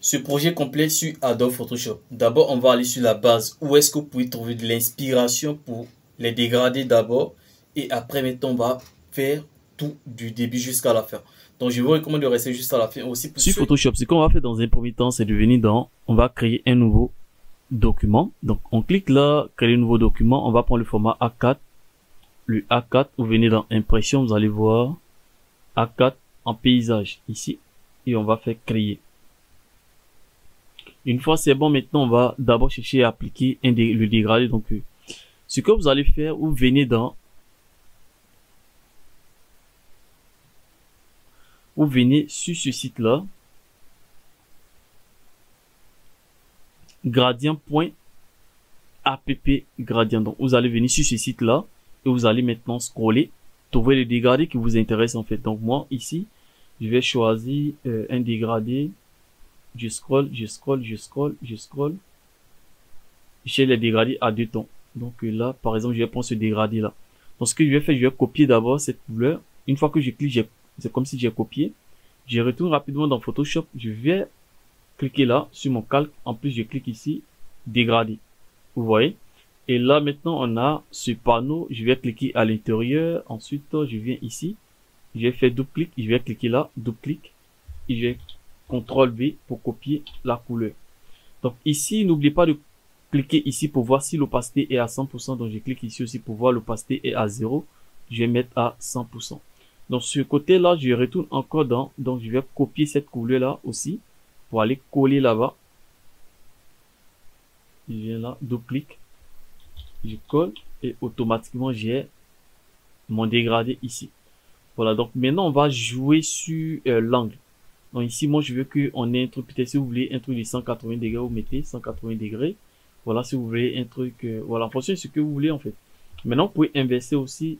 ce projet complet sur Adobe Photoshop. D'abord, on va aller sur la base. Où est-ce que vous pouvez trouver de l'inspiration pour les dégradés d'abord. Et après, maintenant, on va faire tout du début jusqu'à la fin. Donc, je vous recommande de rester jusqu'à la fin aussi. Pour sur Photoshop, ce qu'on va faire dans un premier temps, c'est de venir dans, on va créer un nouveau document. Donc, on clique là, créer un nouveau document. On va prendre le format A4. Le A4, vous venez dans Impression, vous allez voir A4 en paysage ici. Et on va faire créer. Une fois c'est bon, maintenant on va d'abord chercher à appliquer le dégradé. Donc, ce que vous allez faire, vous venez sur ce site-là, gradient.app gradient. Donc, vous allez venir sur ce site-là et vous allez maintenant scroller, trouver le dégradé qui vous intéresse en fait. Donc, moi ici, je vais choisir un dégradé. Je scroll. J'ai les dégradés à 2 tons. Donc là, par exemple, je vais prendre ce dégradé là. Donc ce que je vais faire, je vais copier d'abord cette couleur. Une fois que je clique, c'est comme si j'ai copié. Je retourne rapidement dans Photoshop. Je vais cliquer là sur mon calque. En plus, je clique ici, dégradé. Vous voyez? Et là, maintenant, on a ce panneau. Je vais cliquer à l'intérieur. Ensuite, je viens ici. Je vais faire double clic. Je vais cliquer là, double clic. Et je vais CTRL V pour copier la couleur. Donc ici, n'oubliez pas de cliquer ici pour voir si l'opacité est à 100%. Donc je clique ici aussi pour voir l'opacité est à 0. Je vais mettre à 100%. Donc ce côté là, je retourne encore dans. Donc je vais copier cette couleur là aussi pour aller coller là-bas. Je viens là, double clic. Je colle et automatiquement j'ai mon dégradé ici. Voilà, donc maintenant on va jouer sur l'angle. Donc ici, moi, je veux qu'on ait un truc, peut-être si vous voulez un truc de 180 degrés, vous mettez 180 degrés. Voilà, si vous voulez un truc, voilà, en fonction de ce que vous voulez, en fait. Maintenant, vous pouvez inverser aussi.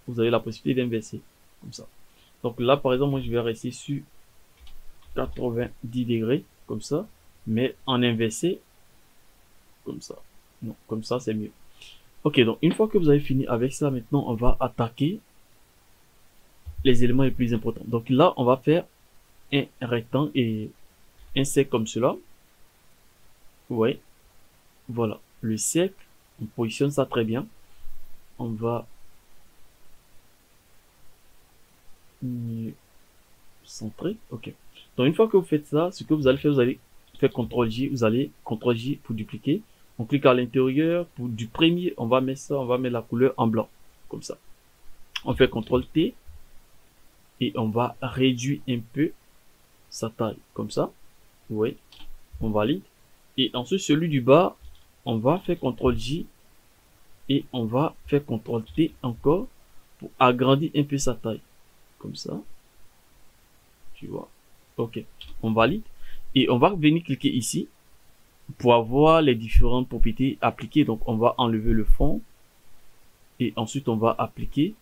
Vous avez la possibilité d'inverser, comme ça. Donc là, par exemple, moi, je vais rester sur 90 degrés, comme ça. Mais en inversé, comme ça. Non, comme ça, c'est mieux. Ok, donc une fois que vous avez fini avec ça, maintenant, on va attaquer les éléments les plus importants. Donc là, on va faire un rectangle et un cercle comme cela. Ouais, voilà, le cercle, on positionne ça très bien. On va centrer. Ok, donc une fois que vous faites ça, ce que vous allez faire, vous allez faire CTRL J, vous allez CTRL J pour dupliquer. On clique à l'intérieur. Pour du premier, on va mettre ça, on va mettre la couleur en blanc, comme ça. On fait CTRL T et on va réduire un peu sa taille, comme ça. Oui, on valide. Et ensuite, celui du bas, on va faire CTRL J et on va faire CTRL T encore pour agrandir un peu sa taille. Comme ça. Tu vois. Ok. On valide. Et on va venir cliquer ici pour avoir les différentes propriétés appliquées. Donc, on va enlever le fond. Et ensuite, on va appliquer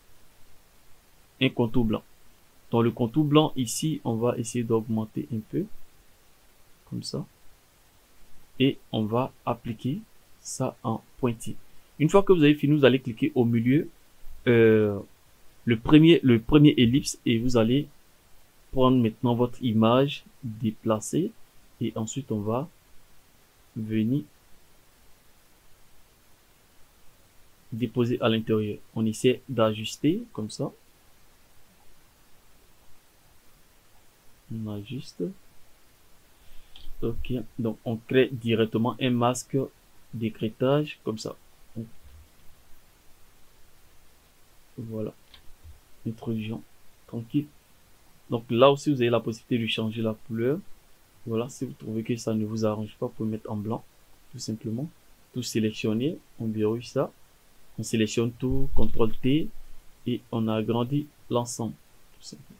un contour blanc. Dans le contour blanc, ici, on va essayer d'augmenter un peu. Comme ça. Et on va appliquer ça en pointillé. Une fois que vous avez fini, vous allez cliquer au milieu, le premier ellipse, et vous allez prendre maintenant votre image, déplacer, et ensuite on va venir déposer à l'intérieur. On essaie d'ajuster comme ça. On ajuste. Ok, donc on crée directement un masque d'écrêtage comme ça. Voilà, intrusion, tranquille. Donc là aussi vous avez la possibilité de changer la couleur. Voilà, si vous trouvez que ça ne vous arrange pas, vous pouvez mettre en blanc, tout simplement. Tout sélectionner, on verrouille ça, on sélectionne tout, CTRL T et on agrandit l'ensemble, tout simplement.